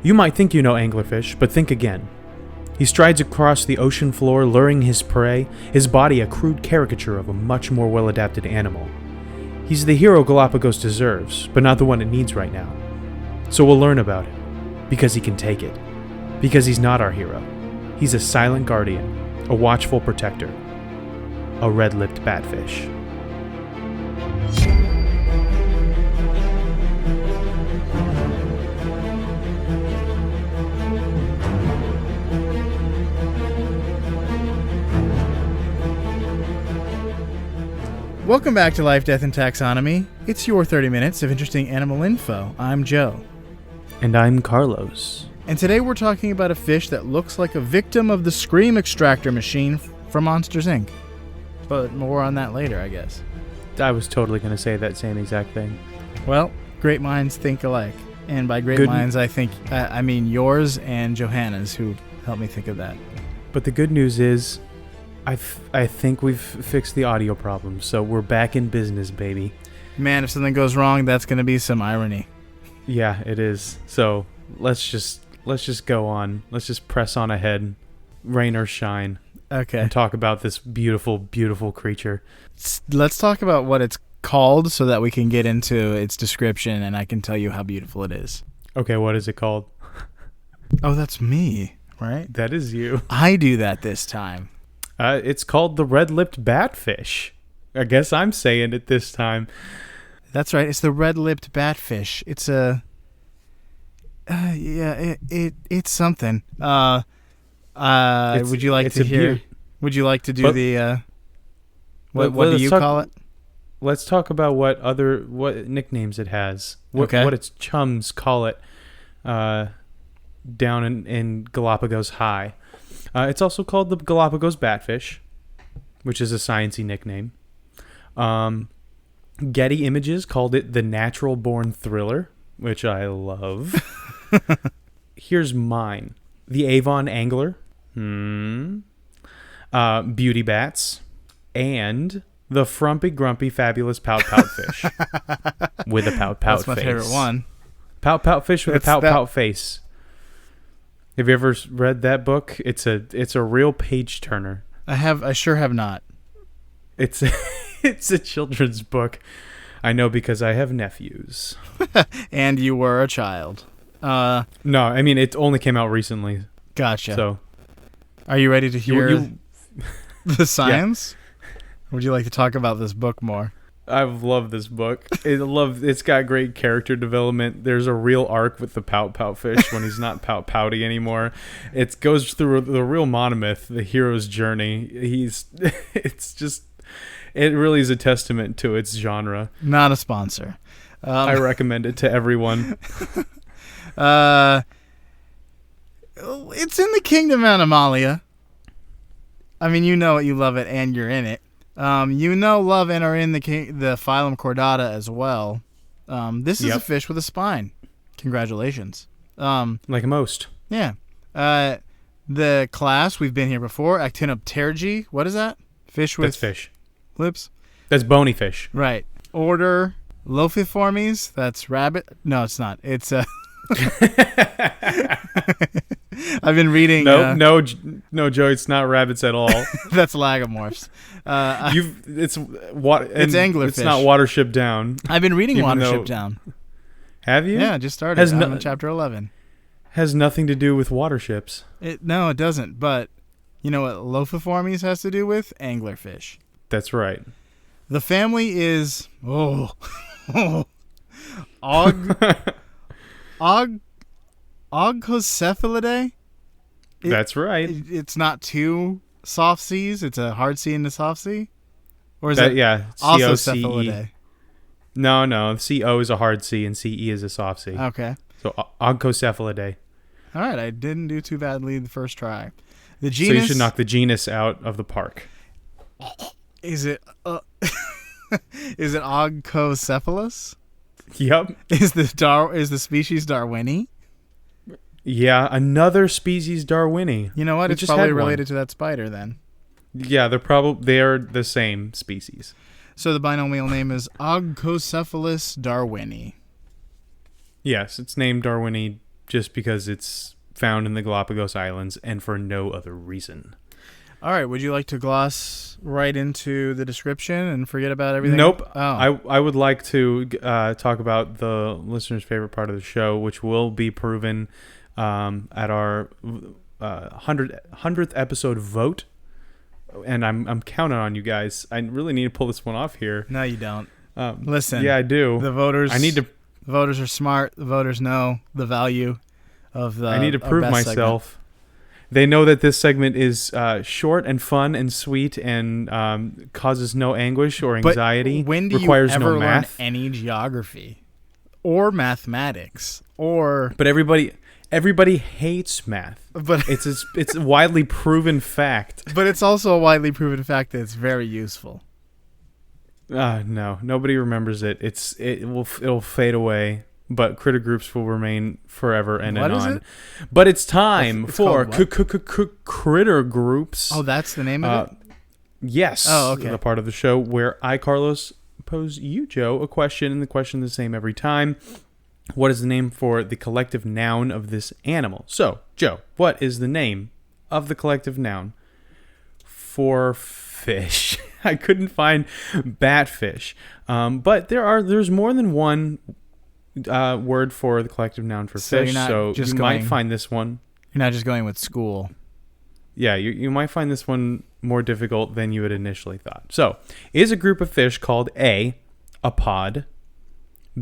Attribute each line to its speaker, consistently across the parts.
Speaker 1: You might think you know anglerfish, but think again. He strides across the ocean floor, luring his prey, his body a crude caricature of a much more well-adapted animal. He's the hero Galapagos deserves, but not the one it needs right now. So we'll learn about it, because he can take it. Because he's not our hero. He's a silent guardian, a watchful protector, a red-lipped batfish.
Speaker 2: Welcome back to Life, Death, and Taxonomy. It's your 30 minutes of interesting animal info. I'm Joe.
Speaker 1: And I'm Carlos.
Speaker 2: And today we're talking about a fish that looks like a victim of the Scream extractor machine from Monsters, Inc. But more on that later, I guess.
Speaker 1: I was totally going to say that same exact thing.
Speaker 2: Well, great minds think alike. And by great minds, I mean yours and Johanna's, who helped me think of that.
Speaker 1: But the good news is, I think we've fixed the audio problem, so we're back in business, baby.
Speaker 2: Man, if something goes wrong, that's going to be some irony.
Speaker 1: Yeah, it is. So let's just go on. Let's just press on ahead, rain or shine.
Speaker 2: Okay.
Speaker 1: And talk about this beautiful, beautiful creature.
Speaker 2: Let's talk about what it's called so that we can get into its description and I can tell you how beautiful it is.
Speaker 1: Okay, what is it called?
Speaker 2: Oh, that's me, right?
Speaker 1: That is you.
Speaker 2: I do that this time.
Speaker 1: It's called the red-lipped batfish. I guess I'm saying it this time.
Speaker 2: That's right. It's the red-lipped batfish. It's a... it's something. Would you like to hear... Would you like to do the... What do you call it?
Speaker 1: Let's talk about what nicknames it has. What its chums call it down in Galapagos High. It's also called the Galapagos Batfish, which is a sciencey nickname. Getty Images called it the Natural Born Thriller, which I love. Here's mine. The Avon Angler. Beauty Bats. And the Frumpy Grumpy Fabulous Pout Pout Fish. With a pout pout face.
Speaker 2: That's my favorite one.
Speaker 1: Pout pout fish with a pout pout face. Have you ever read that book? It's a real page turner.
Speaker 2: I sure have not.
Speaker 1: It's a children's book. I know because I have nephews.
Speaker 2: And you were a child.
Speaker 1: No, I mean it only came out recently.
Speaker 2: Gotcha.
Speaker 1: So,
Speaker 2: are you ready to hear the science?
Speaker 1: Yeah.
Speaker 2: Would you like to talk about this book more?
Speaker 1: I've loved this book. It's got great character development. There's a real arc with the pout pout fish when he's not pout pouty anymore. It goes through the real monomyth, the hero's journey. It really is a testament to its genre.
Speaker 2: Not a sponsor.
Speaker 1: I recommend it to everyone.
Speaker 2: It's in the Kingdom Animalia. I mean, you know it, you love it, and you're in it. Love, and are in the phylum Chordata as well. This is a fish with a spine. Congratulations.
Speaker 1: Like most.
Speaker 2: Yeah. The class, we've been here before, Actinopterygii. What is that? Fish with...
Speaker 1: That's fish.
Speaker 2: Lips?
Speaker 1: That's bony fish.
Speaker 2: Right. Order Lophiformes. That's rabbit. No, it's not. It's I've been reading.
Speaker 1: No, Joe. It's not rabbits at all.
Speaker 2: That's lagomorphs.
Speaker 1: It's anglerfish. It's not Watership Down.
Speaker 2: I've been reading Watership Down.
Speaker 1: Have you?
Speaker 2: Yeah, just started. I'm in chapter 11.
Speaker 1: Has nothing to do with waterships.
Speaker 2: No, it doesn't. But you know what Lophiformes has to do with? Anglerfish.
Speaker 1: That's right.
Speaker 2: The family is Ogcocephalidae.
Speaker 1: That's right.
Speaker 2: It's not two soft C's. It's a hard C and a soft C. Or is it also Cephalidae?
Speaker 1: No. CO is a hard C and CE is a soft C.
Speaker 2: Okay.
Speaker 1: So Ogcocephalidae.
Speaker 2: All right. I didn't do too badly the first try. The genus.
Speaker 1: So you should knock the genus out of the park.
Speaker 2: Is it Ogcocephalus?
Speaker 1: Yep.
Speaker 2: Is the species Darwini?
Speaker 1: Yeah, another species Darwini.
Speaker 2: You know what? It's probably related to that spider then.
Speaker 1: Yeah, they are the same species.
Speaker 2: So the binomial name is Ogcocephalus darwini.
Speaker 1: Yes, it's named Darwini just because it's found in the Galapagos Islands and for no other reason.
Speaker 2: All right. Would you like to gloss right into the description and forget about everything?
Speaker 1: Nope.
Speaker 2: Oh.
Speaker 1: I would like to talk about the listener's favorite part of the show, which will be proven at our 100th episode vote. And I'm counting on you guys. I really need to pull this one off here.
Speaker 2: No, you don't. Listen.
Speaker 1: Yeah, I do.
Speaker 2: The voters.
Speaker 1: The
Speaker 2: voters are smart. The voters know the value of the.
Speaker 1: I need to prove myself. Segment. They know that this segment is short and fun and sweet and causes no anguish or anxiety.
Speaker 2: But when do
Speaker 1: requires
Speaker 2: you ever
Speaker 1: no math.
Speaker 2: learn any geography or mathematics or?
Speaker 1: But everybody hates math.
Speaker 2: But
Speaker 1: it's a widely proven fact.
Speaker 2: But it's also a widely proven fact that it's very useful.
Speaker 1: No, nobody remembers it. It'll fade away. But critter groups will remain forever and
Speaker 2: what
Speaker 1: on.
Speaker 2: Is it?
Speaker 1: But it's time
Speaker 2: it's
Speaker 1: for critter groups.
Speaker 2: Oh, that's the name of it?
Speaker 1: Yes.
Speaker 2: Oh, okay.
Speaker 1: The part of the show where I, Carlos, pose you, Joe, a question, and the question is the same every time. What is the name for the collective noun of this animal? So, Joe, what is the name of the collective noun for fish? I couldn't find batfish. But there's more than one word for the collective noun for fish, so you might find this one.
Speaker 2: You're not just going with school.
Speaker 1: Yeah, you might find this one more difficult than you had initially thought. So, is a group of fish called A, a pod,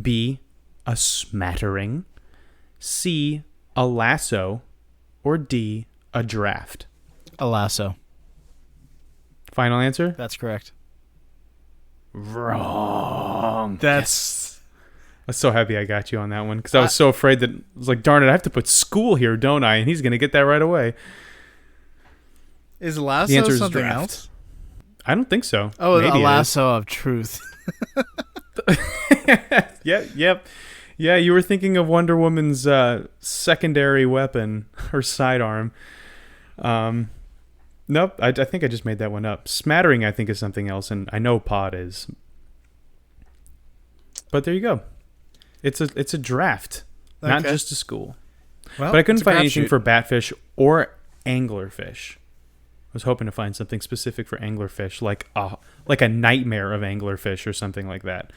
Speaker 1: B, a smattering, C, a lasso, or D, a draft?
Speaker 2: A lasso.
Speaker 1: Final answer?
Speaker 2: That's correct.
Speaker 1: Wrong.
Speaker 2: I'm
Speaker 1: so happy I got you on that one because I was so afraid that I was like, darn it, I have to put school here, don't I? And he's going to get that right away.
Speaker 2: Is lasso
Speaker 1: the answer
Speaker 2: something
Speaker 1: is draft.
Speaker 2: else?
Speaker 1: I don't think so.
Speaker 2: Oh,
Speaker 1: maybe
Speaker 2: a lasso of truth.
Speaker 1: Yep. Yeah, you were thinking of Wonder Woman's secondary weapon, her sidearm. Nope, I think I just made that one up. Smattering, I think, is something else, and I know pod is. But there you go. It's a draft, not just a school.
Speaker 2: Well,
Speaker 1: but I couldn't find anything for batfish or anglerfish. I was hoping to find something specific for anglerfish, like a nightmare of anglerfish or something like that.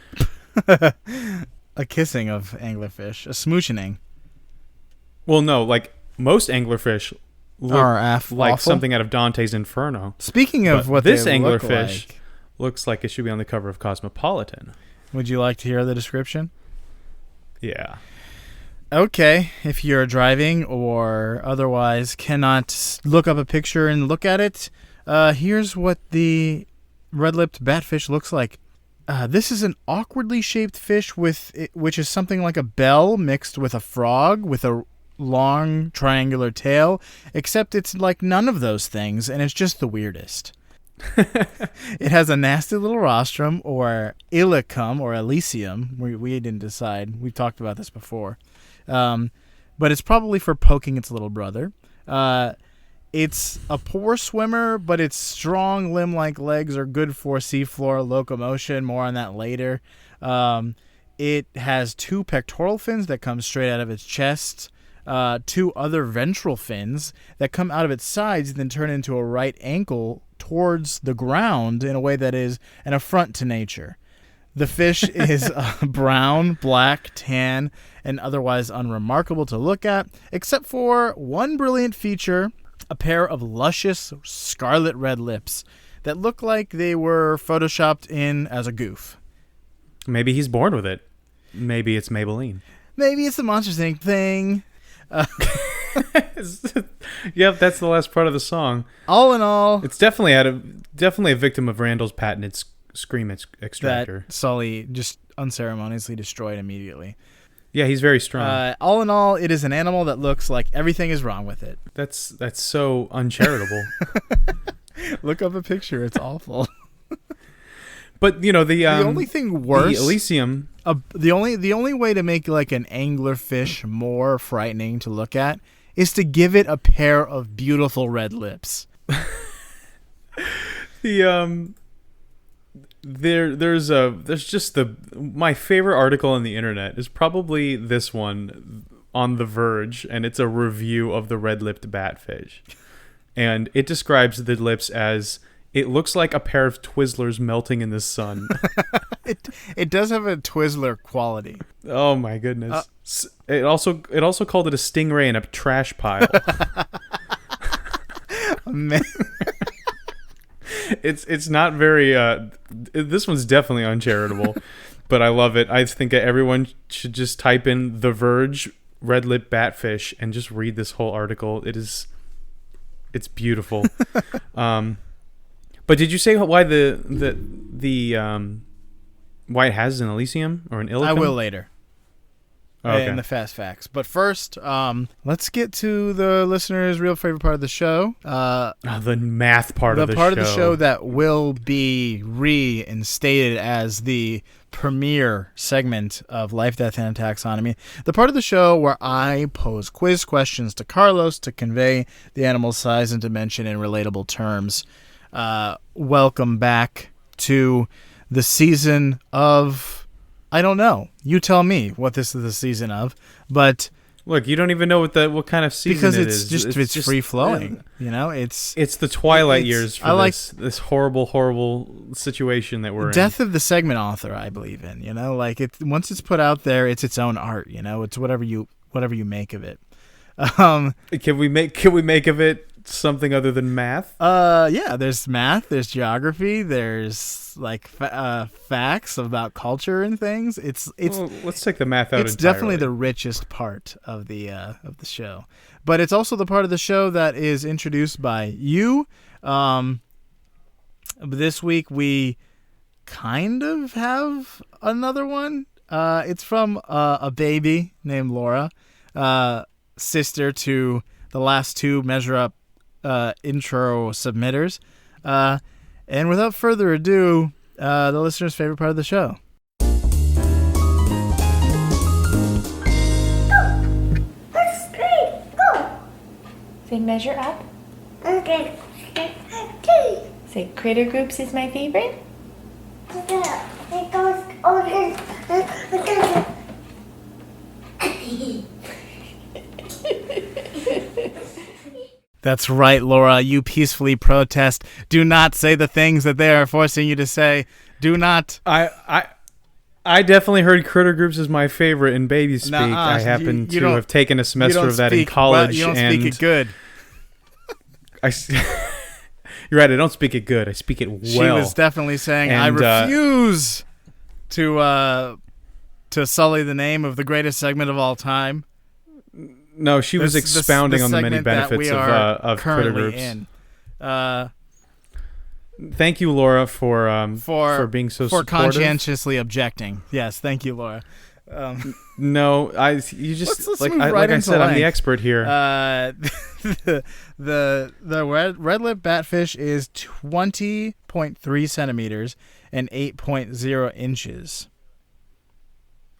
Speaker 2: A kissing of anglerfish, a smooching.
Speaker 1: Well, no, like most anglerfish look like something out of Dante's Inferno.
Speaker 2: Speaking of what
Speaker 1: this
Speaker 2: they
Speaker 1: anglerfish looks like it should be on the cover of Cosmopolitan.
Speaker 2: Would you like to hear the description?
Speaker 1: Yeah.
Speaker 2: Okay, if you're driving or otherwise cannot look up a picture and look at it, here's what the red-lipped batfish looks like. This is an awkwardly shaped fish which is something like a bell mixed with a frog with a long triangular tail, except it's like none of those things, and it's just the weirdest. It has a nasty little rostrum, or ilicum, or elysium. We didn't decide. We've talked about this before. But it's probably for poking its little brother. It's a poor swimmer, but its strong limb-like legs are good for seafloor locomotion. More on that later. It has 2 pectoral fins that come straight out of its chest. 2 other ventral fins that come out of its sides and then turn into a right ankle towards the ground in a way that is an affront to nature. The fish is brown, black, tan, and otherwise unremarkable to look at, except for one brilliant feature, a pair of luscious scarlet red lips that look like they were photoshopped in as a goof.
Speaker 1: Maybe he's born with it. Maybe it's Maybelline.
Speaker 2: Maybe it's a Monsters Inc. thing.
Speaker 1: Yep, that's the last part of the song.
Speaker 2: All in all,
Speaker 1: it's definitely a victim of Randall's patented scream extractor.
Speaker 2: That Sully just unceremoniously destroyed immediately.
Speaker 1: Yeah, he's very strong.
Speaker 2: All in all, it is an animal that looks like everything is wrong with it.
Speaker 1: That's so uncharitable.
Speaker 2: Look up a picture; it's awful.
Speaker 1: But the
Speaker 2: only thing worse,
Speaker 1: the Elysium.
Speaker 2: The only way to make like an anglerfish more frightening to look at is to give it a pair of beautiful red lips. There's just my favorite article on the internet is probably this one
Speaker 1: on The Verge, and it's a review of the red-lipped batfish. And it describes the lips as, it looks like a pair of Twizzlers melting in the sun.
Speaker 2: It does have a Twizzler quality.
Speaker 1: Oh my goodness. It also called it a stingray in a trash pile.
Speaker 2: Man.
Speaker 1: It's not very this one's definitely uncharitable, but I love it. I think that everyone should just type in The Verge red lip batfish and just read this whole article. It's beautiful. But did you say why why it has an Elysium or an Illicum?
Speaker 2: I will later.
Speaker 1: Okay.
Speaker 2: In the fast facts. But first, let's get to the listener's real favorite part of the show.
Speaker 1: The math part of the show.
Speaker 2: The part of the show that will be reinstated as the premiere segment of Life, Death, and Taxonomy. The part of the show where I pose quiz questions to Carlos to convey the animal's size and dimension in relatable terms. Welcome back to the season of... I don't know. You tell me what this is the season of, but
Speaker 1: look, you don't even know what kind of season it is.
Speaker 2: Because it's free flowing. You know, it's
Speaker 1: the twilight years for this horrible situation that we're in.
Speaker 2: Death of the segment author, I believe in. You know, like once it's put out there, it's its own art. You know, it's whatever you make of it.
Speaker 1: Can we make of it something other than math?
Speaker 2: Yeah, there's math, there's geography, there's like facts about culture and things. Well,
Speaker 1: let's take the math out.
Speaker 2: It's
Speaker 1: entirely.
Speaker 2: definitely the richest part of the show, but it's also the part of the show that is introduced by you. This week we kind of have another one. It's from a baby named Laura, sister to the last two Measure Up intro submitters. And without further ado, the listener's favorite part of the show.
Speaker 3: Go! That's great! Go!
Speaker 4: Say measure up.
Speaker 3: Okay.
Speaker 4: Say critter groups is my favorite.
Speaker 3: It goes over.
Speaker 2: That's right, Laura. You peacefully protest. Do not say the things that they are forcing you to say. Do not.
Speaker 1: I definitely heard critter groups is my favorite in baby speak. I happen to have taken a semester of that in college.
Speaker 2: You don't speak it good.
Speaker 1: You're right. I don't speak it good. I speak it well.
Speaker 2: She was definitely saying, "I refuse to sully the name of the greatest segment of all time."
Speaker 1: No, she was expounding on the many benefits of critter groups. Thank you, Laura, for being so supportive.
Speaker 2: For conscientiously objecting. Yes, thank you, Laura.
Speaker 1: No, let's like I said, I'm the expert here.
Speaker 2: The red lip batfish is 20.3 centimeters and 8.0 inches.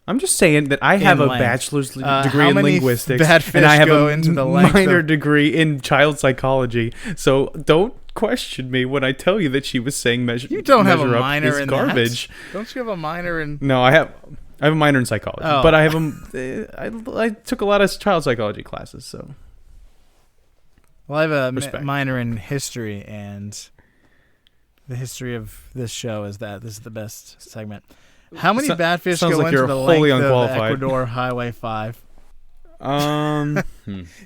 Speaker 1: I'm just saying that I have a bachelor's degree in linguistics,
Speaker 2: and
Speaker 1: I have
Speaker 2: a
Speaker 1: minor degree in child psychology. So don't question me when I tell you that she was saying measure.
Speaker 2: You don't have a
Speaker 1: measure up
Speaker 2: minor
Speaker 1: is
Speaker 2: in
Speaker 1: garbage.
Speaker 2: That? Don't you have a minor in?
Speaker 1: No, I have a minor in psychology, but I have I took a lot of child psychology classes. So,
Speaker 2: well, I have a minor in history, and the history of this show is that this is the best segment. How many batfish go into the length of Ecuador Highway 5?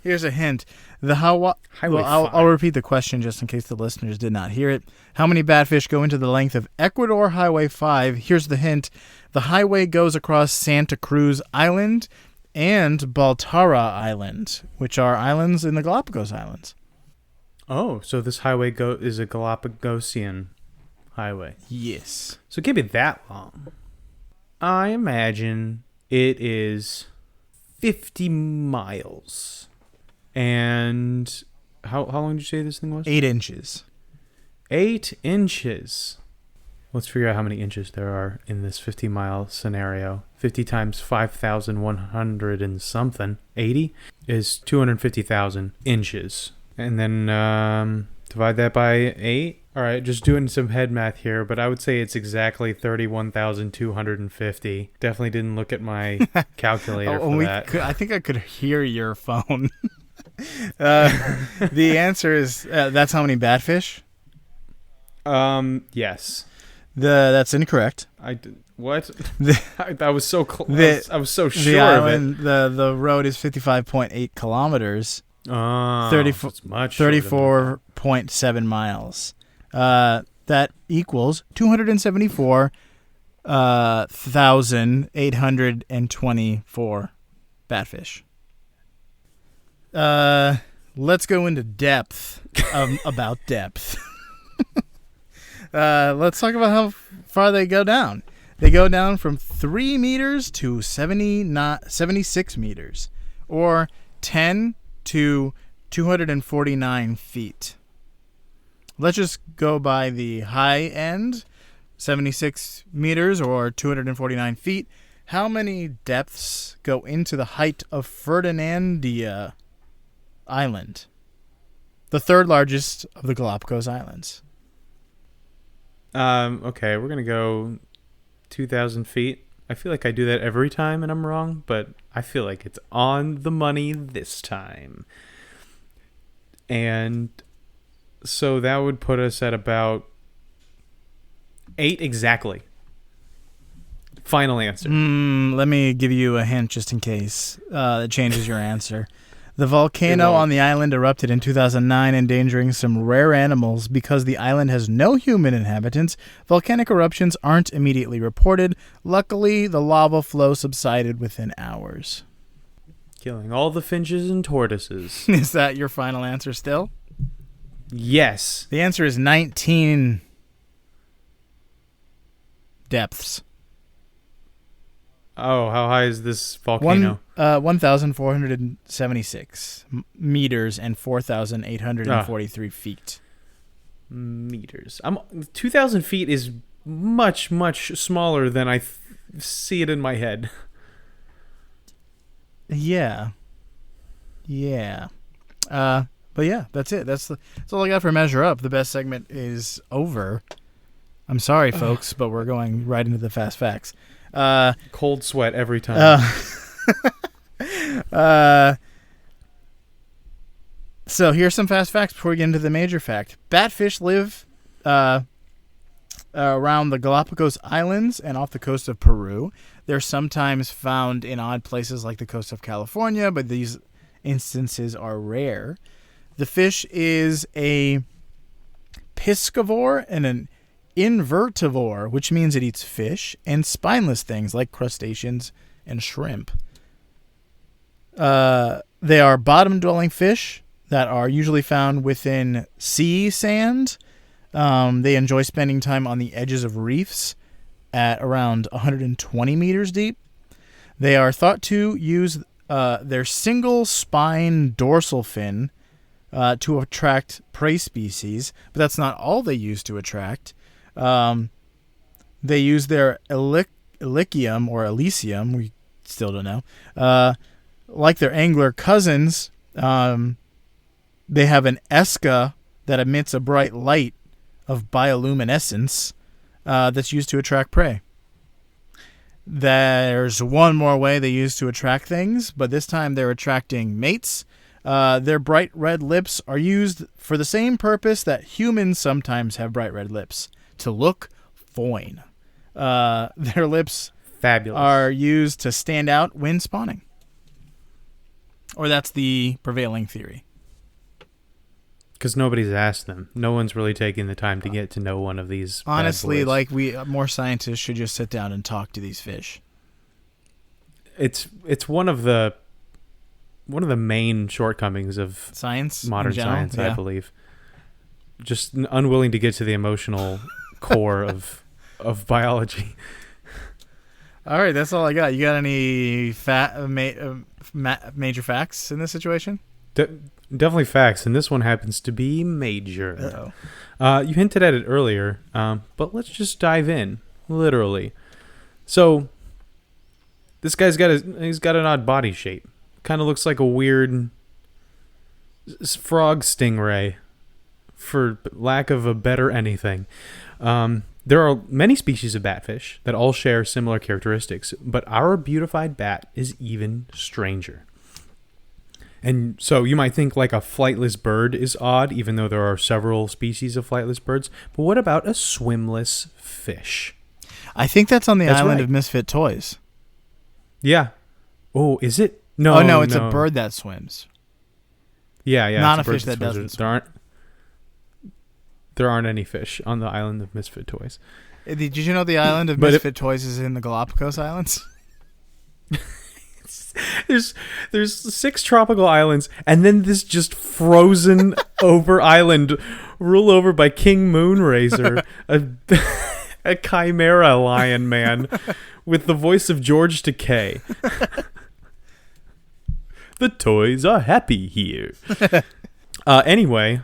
Speaker 2: Here's a hint. I'll repeat the question just in case the listeners did not hear it. How many batfish go into the length of Ecuador Highway 5? Here's the hint. The highway goes across Santa Cruz Island and Baltara Island, which are islands in the Galapagos Islands.
Speaker 1: Oh, so this highway is a Galapagosian highway.
Speaker 2: Yes.
Speaker 1: So it can't be that long. I imagine it is 50 miles. And how long did you say this thing was?
Speaker 2: 8 inches.
Speaker 1: 8 inches. Let's figure out how many inches there are in this 50-mile scenario. 50 times 5,100 and something, 80, is 250,000 inches. And then divide that by 8. All right, just doing some head math here, but I would say it's exactly 31,250. Definitely didn't look at my calculator for that.
Speaker 2: I think I could hear your phone. The answer is that's how many batfish?
Speaker 1: Yes.
Speaker 2: That's incorrect.
Speaker 1: What?
Speaker 2: The,
Speaker 1: I was so close. I was so sure
Speaker 2: the
Speaker 1: of
Speaker 2: island, the road is 55.8 kilometers.
Speaker 1: Oh,
Speaker 2: 34.7 miles. That equals 274,824 batfish. Let's go into depth about depth. Let's talk about how far they go down. They go down from 3 meters to 76 meters, or 10 to 249 feet. Let's just go by the high end, 76 meters or 249 feet. How many depths go into the height of Ferdinandia Island, the third largest of the Galapagos Islands?
Speaker 1: Okay, we're going to go 2,000 feet. I feel like I do that every time and I'm wrong, but I feel like it's on the money this time. And so that would put us at about 8 exactly. Final answer.
Speaker 2: Let me give you a hint just in case it changes your answer. The volcano on the island erupted in 2009, endangering some rare animals. Because the island has no human inhabitants, volcanic eruptions aren't immediately reported. Luckily, the lava flow subsided within hours.
Speaker 1: Killing all the finches and tortoises.
Speaker 2: Is that your final answer still?
Speaker 1: Yes.
Speaker 2: The answer is 19 depths.
Speaker 1: Oh, how high is this volcano?
Speaker 2: 1,476 meters and 4,843 feet.
Speaker 1: Meters. 2,000 feet is much, much smaller than I see it in my head.
Speaker 2: Yeah. But yeah, that's it. That's all I got for Measure Up. The best segment is over. I'm sorry, folks, but we're going right into the fast facts.
Speaker 1: Cold sweat every time.
Speaker 2: So here's some fast facts before we get into the major fact. Batfish live around the Galapagos Islands and off the coast of Peru. They're sometimes found in odd places like the coast of California, but these instances are rare. The fish is a piscivore and an invertivore, which means it eats fish and spineless things like crustaceans and shrimp. They are bottom-dwelling fish that are usually found within sea sand. They enjoy spending time on the edges of reefs at around 120 meters deep. They are thought to use their single spine dorsal fin to attract prey species, but that's not all they use to attract. They use their elysium or elysium, we still don't know. Like their angler cousins, they have an esca that emits a bright light of bioluminescence that's used to attract prey. There's one more way they use to attract things, but this time they're attracting mates. Their bright red lips are used for the same purpose that humans sometimes have bright red lips, to look fine. Their lips
Speaker 1: Fabulous.
Speaker 2: are used to stand out when spawning. Or that's the prevailing theory.
Speaker 1: Because nobody's asked them. No one's really taking the time to get to know one of these.
Speaker 2: Honestly,
Speaker 1: bad boys.
Speaker 2: more scientists should just sit down and talk to these fish.
Speaker 1: It's one of the main shortcomings of
Speaker 2: Science,
Speaker 1: modern
Speaker 2: in general,
Speaker 1: science,
Speaker 2: yeah.
Speaker 1: I believe. Just unwilling to get to the emotional core of biology.
Speaker 2: All right, that's all I got. You got any major facts in this situation?
Speaker 1: Definitely facts, and this one happens to be major.
Speaker 2: Uh-oh.
Speaker 1: You hinted at it earlier, but let's just dive in, literally. So, this guy's he's got an odd body shape. Kind of looks like a weird frog stingray for lack of a better anything. There are many species of batfish that all share similar characteristics, but our beautified bat is even stranger. And so you might think like a flightless bird is odd, even though there are several species of flightless birds. But what about a swimless fish?
Speaker 2: I think that's on the
Speaker 1: That's
Speaker 2: island
Speaker 1: right.
Speaker 2: of Misfit Toys.
Speaker 1: Yeah. Oh, is it? No.
Speaker 2: Oh, no, it's a bird that swims.
Speaker 1: Yeah.
Speaker 2: Not
Speaker 1: it's
Speaker 2: a fish
Speaker 1: bird
Speaker 2: that
Speaker 1: swims.
Speaker 2: doesn't swim.
Speaker 1: There aren't any fish on the island of Misfit Toys.
Speaker 2: Did you know the island of
Speaker 1: But
Speaker 2: Misfit Toys is in the Galapagos Islands?
Speaker 1: There's 6 tropical islands, and then this just frozen over island ruled over by King Moonrazer, a chimera lion man with the voice of George Takei. The toys are happy here. Anyway,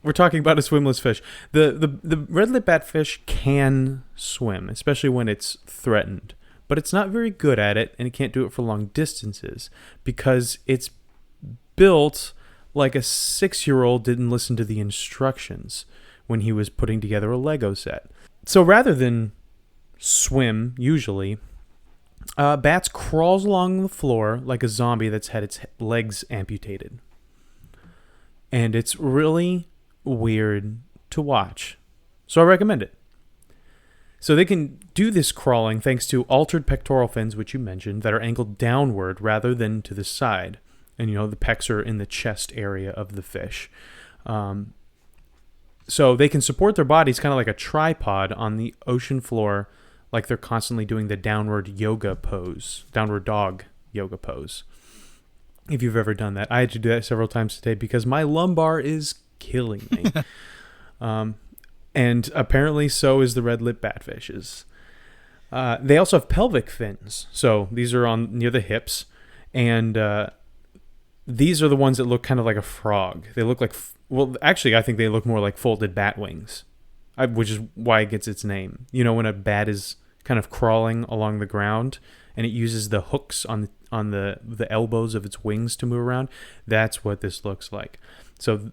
Speaker 1: we're talking about a swimless fish. The red-lip batfish can swim, especially when it's threatened. But it's not very good at it, and it can't do it for long distances because it's built like a 6-year-old didn't listen to the instructions when he was putting together a Lego set. So rather than swim, usually, bats crawls along the floor like a zombie that's had its legs amputated. And it's really weird to watch. So I recommend it. So they can do this crawling thanks to altered pectoral fins, which you mentioned, that are angled downward rather than to the side. And, the pecs are in the chest area of the fish. So they can support their bodies kind of like a tripod on the ocean floor, like they're constantly doing the downward dog yoga pose. If you've ever done that. I had to do that several times today because my lumbar is killing me. And apparently so is the red-lip batfish's. They also have pelvic fins. So these are on near the hips. And these are the ones that look kind of like a frog. They look like... actually, I think they look more like folded bat wings, which is why it gets its name. When a bat is kind of crawling along the ground and it uses the hooks on the elbows of its wings to move around, that's what this looks like. So...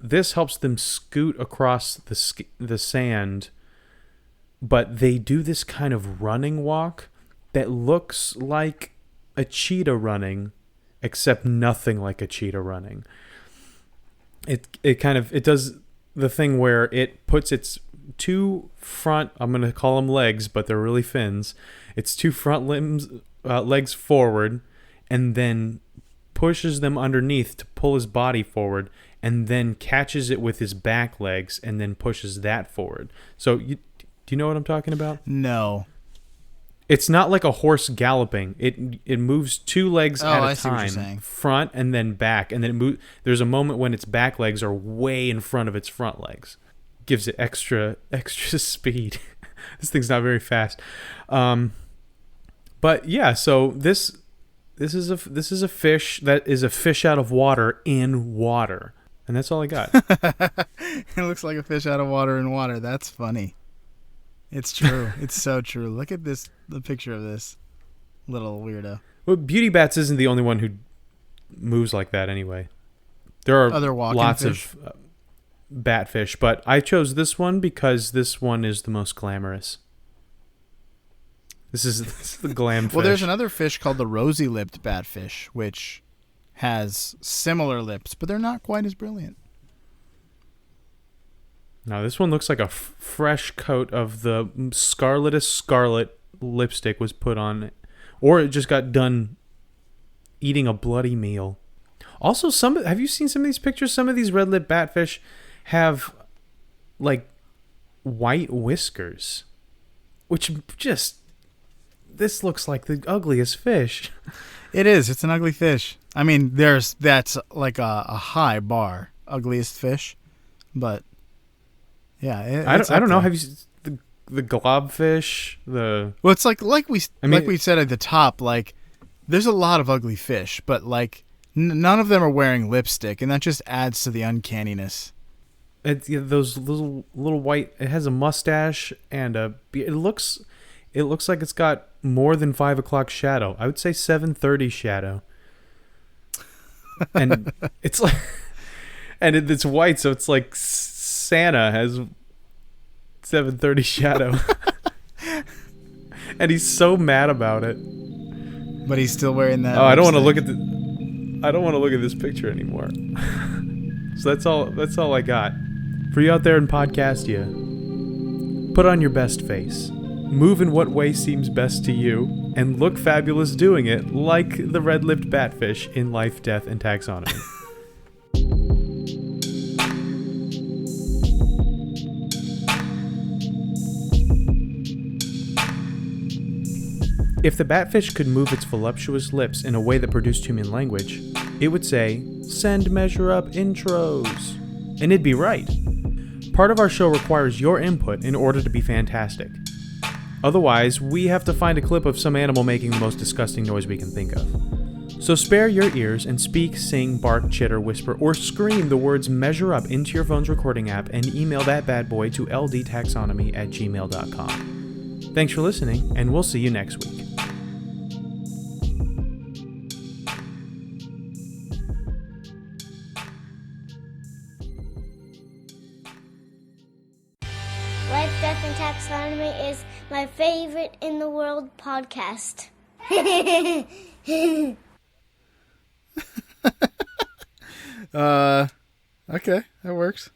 Speaker 1: this helps them scoot across the sand, but they do this kind of running walk that looks like a cheetah running, except nothing like a cheetah running. It does the thing where it puts its 2 front, I'm going to call them legs, but they're really fins, its 2 front legs forward, and then pushes them underneath to pull his body forward, and then catches it with his back legs and then pushes that forward. So do you know what I'm talking about?
Speaker 2: No.
Speaker 1: It's not like a horse galloping. It moves 2 legs at a
Speaker 2: I see what you're
Speaker 1: time,
Speaker 2: saying. Front
Speaker 1: and then back, and then there's a moment when its back legs are way in front of its front legs. Gives it extra speed. This thing's not very fast. But yeah, so this is a fish that is a fish out of water in water. And that's all I got.
Speaker 2: It looks like a fish out of water in water. That's funny. It's true. It's so true. Look at the picture of this little weirdo.
Speaker 1: Well, Beauty Bats isn't the only one who moves like that anyway. There are
Speaker 2: other walking
Speaker 1: lots
Speaker 2: fish?
Speaker 1: of batfish, but I chose this one because this one is the most glamorous. This is the glam fish.
Speaker 2: Well, there's another fish called the rosy-lipped batfish, which has similar lips, but they're not quite as brilliant.
Speaker 1: Now, this one looks like a fresh coat of the scarletest scarlet lipstick was put on it. Or it just got done eating a bloody meal. Also, have you seen some of these pictures? Some of these red-lipped batfish have, like, white whiskers. Which just... this looks like the ugliest fish.
Speaker 2: It is. It's an ugly fish. I mean, that's like a high bar, ugliest fish, but yeah,
Speaker 1: I don't know. Have you seen the globfish?
Speaker 2: Well, it's like we said at the top. Like, there's a lot of ugly fish, but like none of them are wearing lipstick, and that just adds to the uncanniness.
Speaker 1: Those little white. It has a mustache and it looks like it's got more than 5 o'clock shadow. I would say 7:30 shadow. And it's like, And it's white, so it's like Santa has 7:30 shadow. And he's so mad about it.
Speaker 2: But he's still wearing that.
Speaker 1: Oh, I don't want to look at I don't want to look at this picture anymore. So that's all I got. For you out there in Podcastia, put on your best face. Move in what way seems best to you, and look fabulous doing it, like the red-lipped batfish in Life, Death, and Taxonomy. If the batfish could move its voluptuous lips in a way that produced human language, it would say, "Send measure up intros." And it'd be right. Part of our show requires your input in order to be fantastic. Otherwise, we have to find a clip of some animal making the most disgusting noise we can think of. So spare your ears and speak, sing, bark, chitter, whisper, or scream the words "measure up" into your phone's recording app and email that bad boy to ldtaxonomy@gmail.com. Thanks for listening, and we'll see you next week.
Speaker 3: Life, Death, and Taxonomy is my favorite in the world podcast.
Speaker 2: Okay, that works.